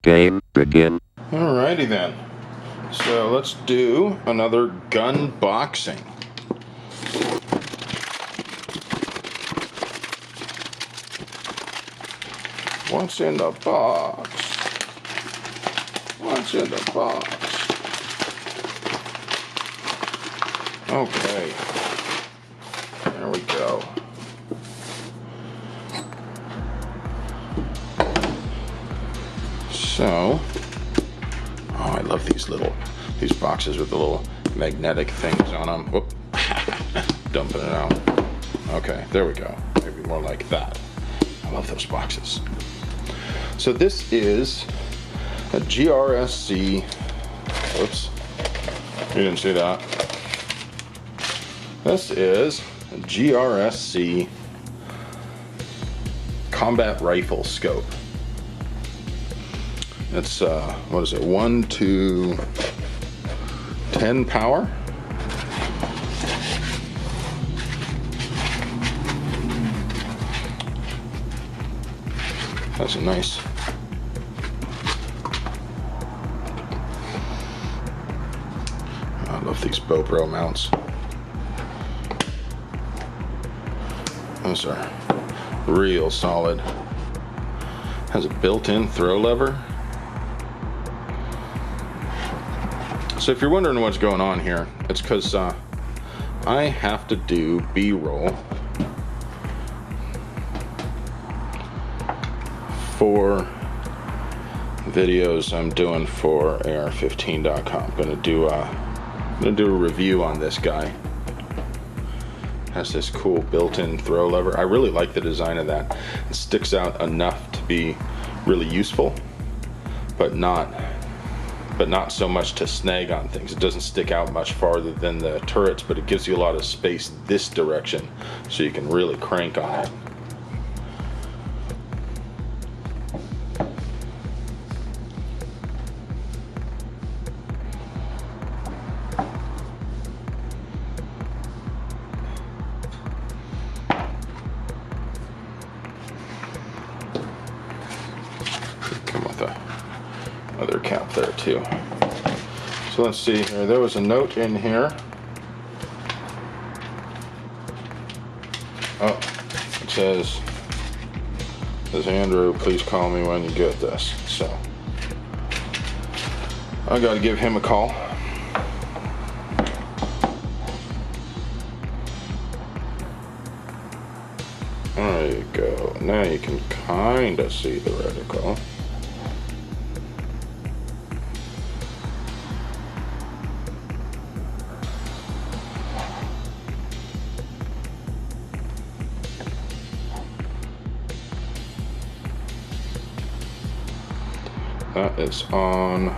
Game begin. Alrighty then. So let's do another gun boxing. What's in the box? What's in the box? Okay. There we go. So, I love these boxes with the little magnetic things on them. Whoop. Dumping it out. Okay, there we go. Maybe more like that. I love those boxes. So this is a GRSC. Oops. You didn't see that. This is a GRSC combat rifle scope. It's what is it, 1.1-10 power. That's a nice. I love these GoPro mounts. Those are real solid. Has a built-in throw lever. So if you're wondering what's going on here, it's because I have to do B-roll for videos I'm doing for AR15.com. I'm gonna do a review on this guy. Has this cool built-in throw lever. I really like the design of that. It sticks out enough to be really useful, but not so much to snag on things. It doesn't stick out much farther than the turrets, but it gives you a lot of space this direction so you can really crank on it. Come with a other cap there too. So let's see here. There was a note in here. Oh, it says, Andrew, please call me when you get this. So I got to give him a call. There you go. Now you can kind of see the reticle. That is on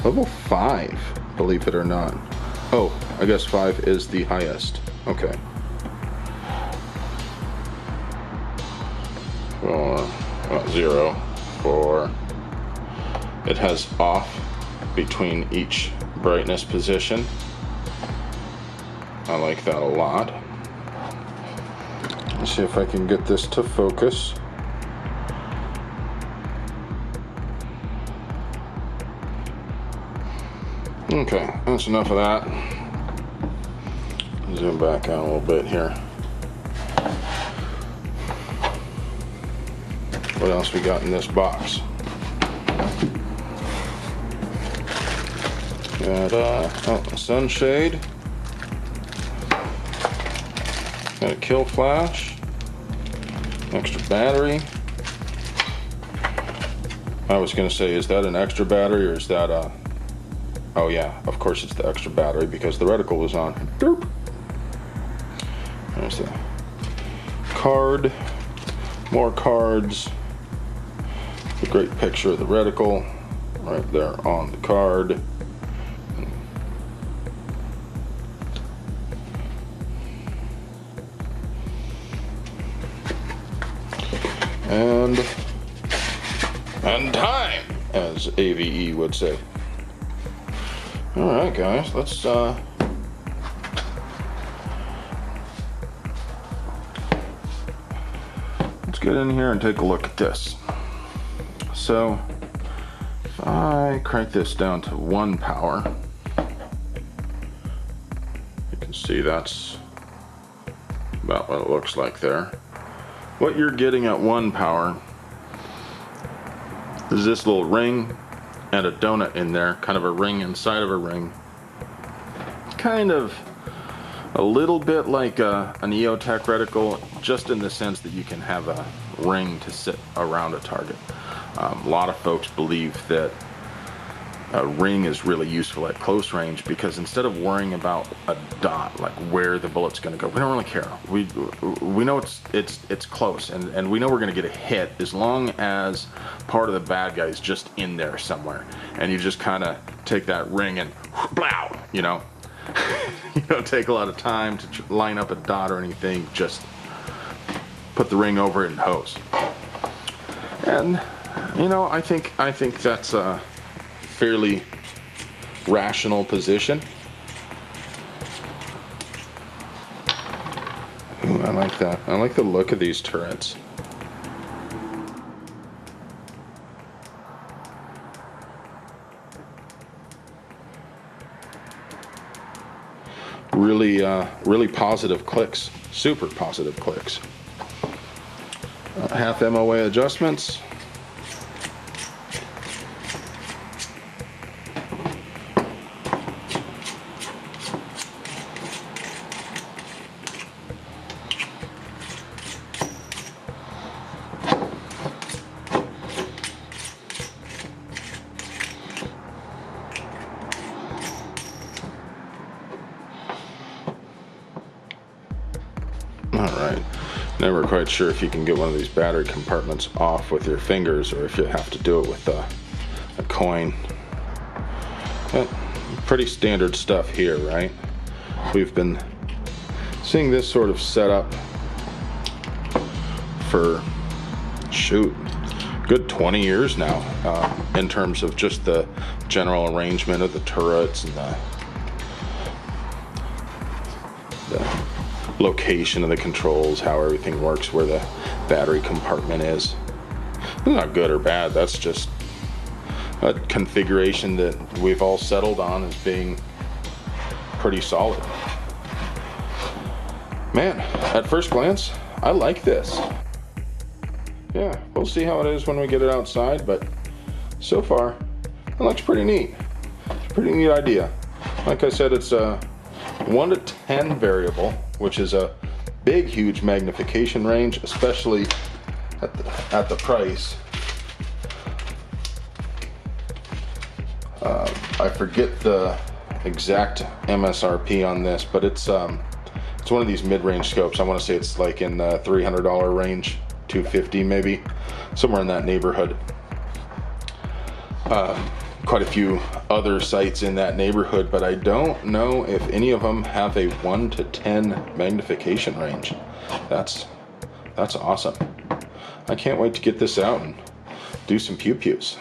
level 5, believe it or not. Oh, I guess 5 is the highest. Okay. 0 for it has off between each brightness position. I like that a lot. Let's see if I can get this to focus. Okay, that's enough of that. Zoom back out a little bit here. What else we got in this box? Got a sunshade. Got a kill flash. Extra battery. I was gonna say, is that an extra battery or is that a... Oh yeah, of course it's the extra battery because the reticle was on. Derp. There's the card. More cards. A great picture of the reticle right there on the card. And time, as AVE would say. Alright guys, let's get in here and take a look at this. So If I crank this down to 1 power, you can see that's about what it looks like there. What you're getting at 1 power is this little ring and a donut in there, kind of a ring inside of a ring. Kind of a little bit like an EOTech reticle, just in the sense that you can have a ring to sit around a target. A lot of folks believe that a ring is really useful at close range because instead of worrying about a dot, like where the bullet's going to go, we don't really care. We know it's close, and we know we're going to get a hit as long as part of the bad guy is just in there somewhere, and you just kind of take that ring and blow, you know. You don't take a lot of time to line up a dot or anything. Just put the ring over it and hose. And you know, I think that's a fairly rational position. Ooh, I like that. I like the look of these turrets. Really positive clicks, super positive clicks. Half MOA adjustments. Alright, never quite sure if you can get one of these battery compartments off with your fingers or if you have to do it with a coin. But pretty standard stuff here, right? We've been seeing this sort of setup for, shoot, good 20 years now, in terms of just the general arrangement of the turrets and the location of the controls, how everything works, where the battery compartment is. It's not good or bad, that's just a configuration that we've all settled on as being pretty solid. Man, at first glance, I like this. Yeah, we'll see how it is when we get it outside, but so far, it looks pretty neat. It's a pretty neat idea. Like I said, it's a 1 to 10 variable, which is a big, huge magnification range, especially at the price. I forget the exact MSRP on this, but it's one of these mid-range scopes. I want to say it's like in the $300 range, $250 maybe, somewhere in that neighborhood. Quite a few other sites in that neighborhood, but I don't know if any of them have a 1 to 10 magnification range. That's awesome. I can't wait to get this out and do some pew-pews.